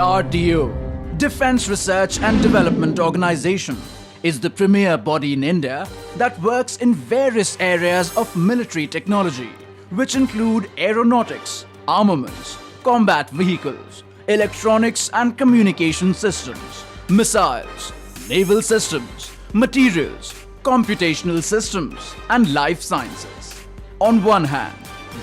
DRDO, Defense Research and Development Organization, is the premier body in India that works in various areas of military technology, which include aeronautics, armaments, combat vehicles, electronics and communication systems, missiles, naval systems, materials, computational systems, and life sciences. On one hand,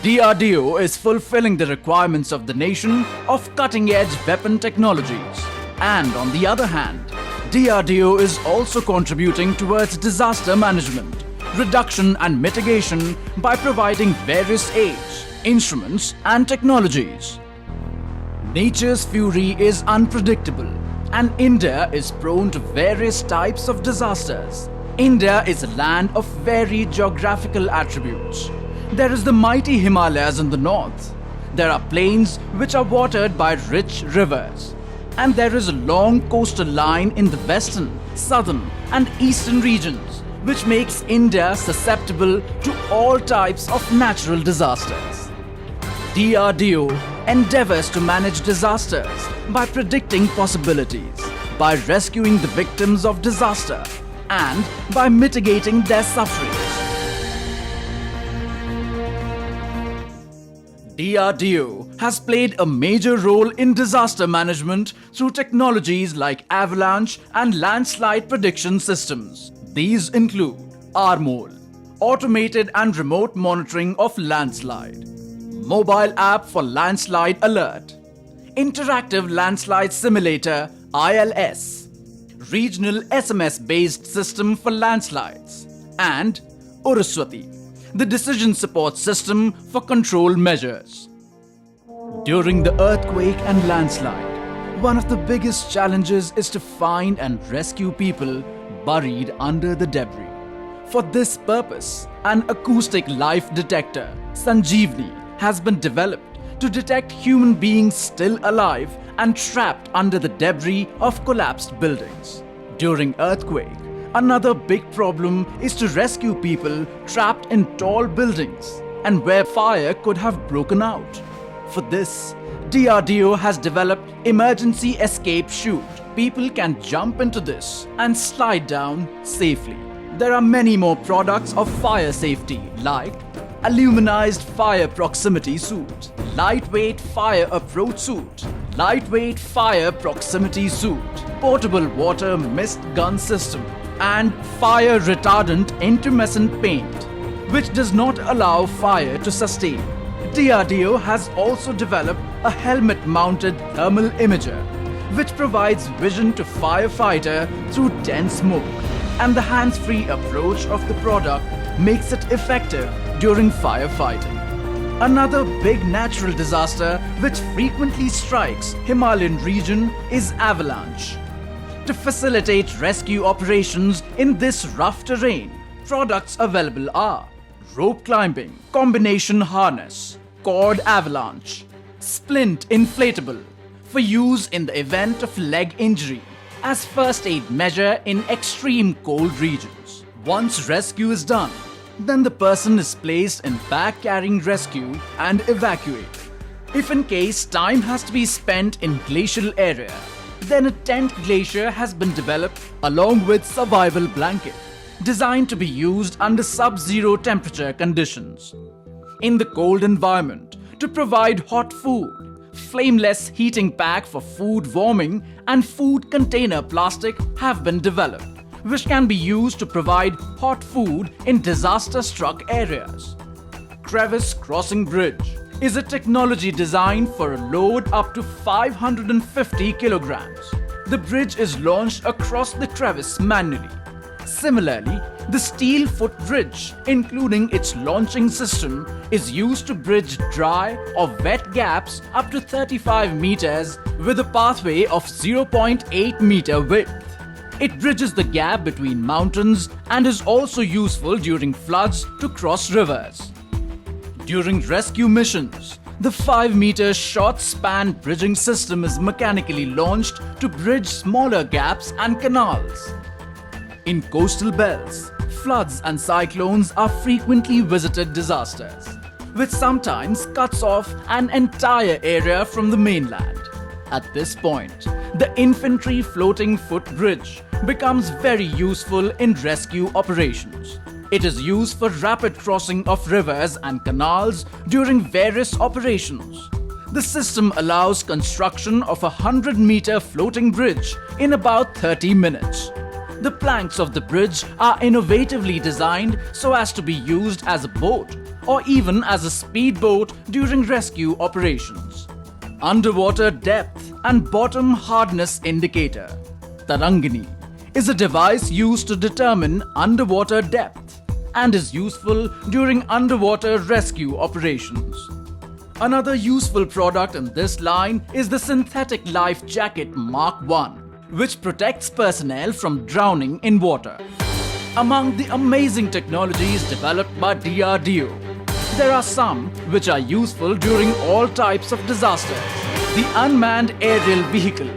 DRDO is fulfilling the requirements of the nation of cutting-edge weapon technologies. And on the other hand, DRDO is also contributing towards disaster management, reduction and mitigation by providing various aids, instruments and technologies. Nature's fury is unpredictable and India is prone to various types of disasters. India is a land of varied geographical attributes. There is the mighty Himalayas in the north. There are plains which are watered by rich rivers. And there is a long coastal line in the western, southern and eastern regions, which makes India susceptible to all types of natural disasters. DRDO endeavors to manage disasters by predicting possibilities, by rescuing the victims of disaster, and by mitigating their sufferings. DRDO has played a major role in disaster management through technologies like avalanche and landslide prediction systems. These include ARMOL, automated and remote monitoring of landslide, mobile app for landslide alert, interactive landslide simulator ILS, regional SMS-based system for landslides, and Uruswati, the decision support system for control measures. During the earthquake and landslide, one of the biggest challenges is to find and rescue people buried under the debris. For this purpose, an acoustic life detector, Sanjeevani, has been developed to detect human beings still alive and trapped under the debris of collapsed buildings. During earthquake, another big problem is to rescue people trapped in tall buildings and where fire could have broken out. For this, DRDO has developed emergency escape chute. People can jump into this and slide down safely. There are many more products of fire safety like aluminized fire proximity suit, lightweight fire approach suit, lightweight fire proximity suit, portable water mist gun system, and fire retardant intumescent paint, which does not allow fire to sustain. DRDO has also developed a helmet-mounted thermal imager, which provides vision to firefighter through dense smoke, and the hands-free approach of the product makes it effective during firefighting. Another big natural disaster which frequently strikes Himalayan region is avalanche. To facilitate rescue operations in this rough terrain, products available are rope climbing, combination harness, cord avalanche, splint inflatable for use in the event of leg injury as first aid measure in extreme cold regions. Once rescue is done, then the person is placed in bag carrying rescue and evacuated. If in case time has to be spent in glacial area, then a tent glacier has been developed along with survival blanket, designed to be used under sub-zero temperature conditions. In the cold environment, to provide hot food, flameless heating pack for food warming and food container plastic have been developed, which can be used to provide hot food in disaster-struck areas. Crevice Crossing Bridge is a technology designed for a load up to 550 kilograms. The bridge is launched across the crevice manually. Similarly, the steel foot bridge, including its launching system, is used to bridge dry or wet gaps up to 35 meters with a pathway of 0.8 meter width. It bridges the gap between mountains and is also useful during floods to cross rivers. During rescue missions, the 5-meter short span bridging system is mechanically launched to bridge smaller gaps and canals. In coastal belts, floods and cyclones are frequently visited disasters, which sometimes cuts off an entire area from the mainland. At this point, the infantry floating foot bridge becomes very useful in rescue operations. It is used for rapid crossing of rivers and canals during various operations. The system allows construction of a 100-meter floating bridge in about 30 minutes. The planks of the bridge are innovatively designed so as to be used as a boat or even as a speedboat during rescue operations. Underwater depth and bottom hardness indicator, Tarangini, is a device used to determine underwater depth and is useful during underwater rescue operations. Another useful product in this line is the Synthetic Life Jacket Mark I, which protects personnel from drowning in water. Among the amazing technologies developed by DRDO, there are some which are useful during all types of disasters. The unmanned aerial vehicle,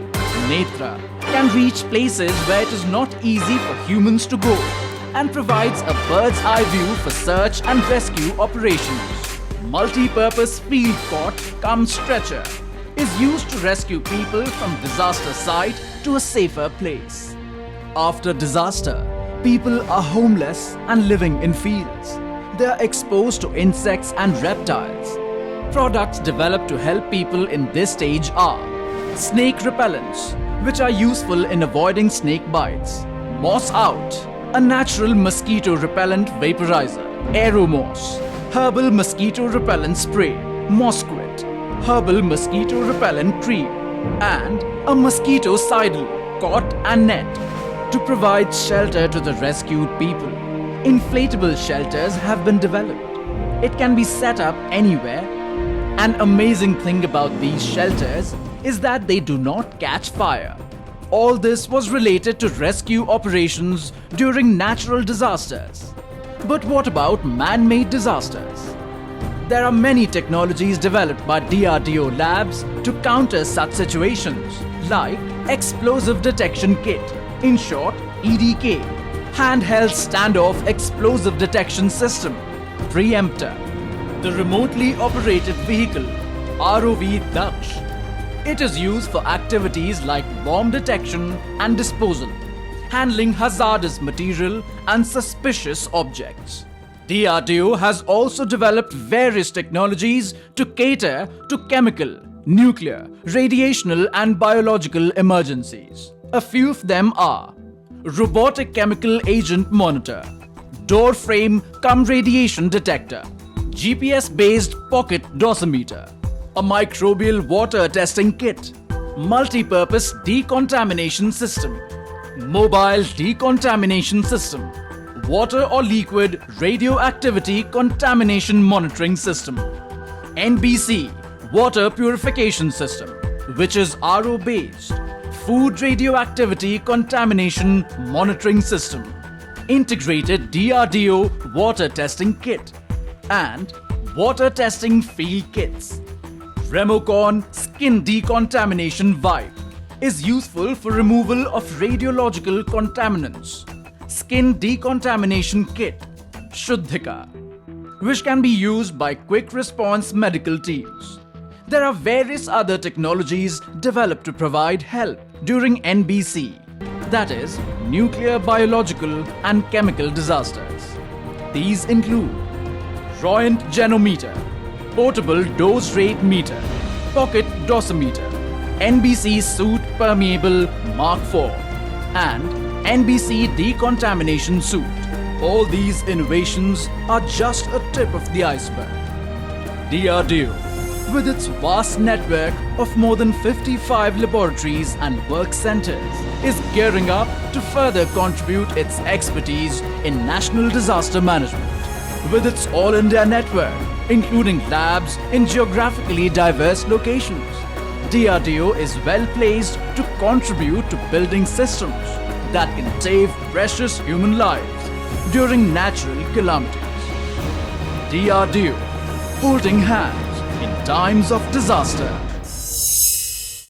Netra, can reach places where it is not easy for humans to go and provides a bird's eye view for search and rescue operations. Multi-purpose field cot cum stretcher is used to rescue people from disaster site to a safer place. After disaster, people are homeless and living in fields. They are exposed to insects and reptiles. Products developed to help people in this stage are snake repellents, which are useful in avoiding snake bites. Moss Out, a natural mosquito repellent vaporizer. Aeromoss, herbal mosquito repellent spray. Mosquit, herbal mosquito repellent cream. And a mosquito sidle, cot and net to provide shelter to the rescued people. Inflatable shelters have been developed. It can be set up anywhere. An amazing thing about these shelters is that they do not catch fire. All this was related to rescue operations during natural disasters. But what about man-made disasters? There are many technologies developed by DRDO labs to counter such situations, like Explosive Detection Kit, in short EDK, Handheld Standoff Explosive Detection System, Preemptor, the Remotely Operated Vehicle, ROV Daksh. It is used for activities like bomb detection and disposal, handling hazardous material and suspicious objects. DRDO has also developed various technologies to cater to chemical, nuclear, radiational and biological emergencies. A few of them are Robotic Chemical Agent Monitor, Door Frame cum Radiation Detector, GPS-based Pocket Dosimeter, a Microbial Water Testing Kit, Multi-Purpose Decontamination System, Mobile Decontamination System, Water or Liquid Radioactivity Contamination Monitoring System, NBC Water Purification System, which is RO-based, Food Radioactivity Contamination Monitoring System, Integrated DRDO Water Testing Kit, and Water Testing Field Kits. Remocon Skin Decontamination Vibe is useful for removal of radiological contaminants. Skin Decontamination Kit, Shuddhika, which can be used by quick response medical teams. There are various other technologies developed to provide help during NBC, that is, nuclear, biological and chemical disasters. These include Roent Genometer, Portable Dose Rate Meter, Pocket Dosimeter, NBC Suit Permeable Mark IV, and NBC Decontamination Suit. All these innovations are just a tip of the iceberg. DRDO, with its vast network of more than 55 laboratories and work centers, is gearing up to further contribute its expertise in national disaster management. With its all-India network, including labs in geographically diverse locations, DRDO is well placed to contribute to building systems that can save precious human lives during natural calamities. DRDO, holding hands in times of disaster.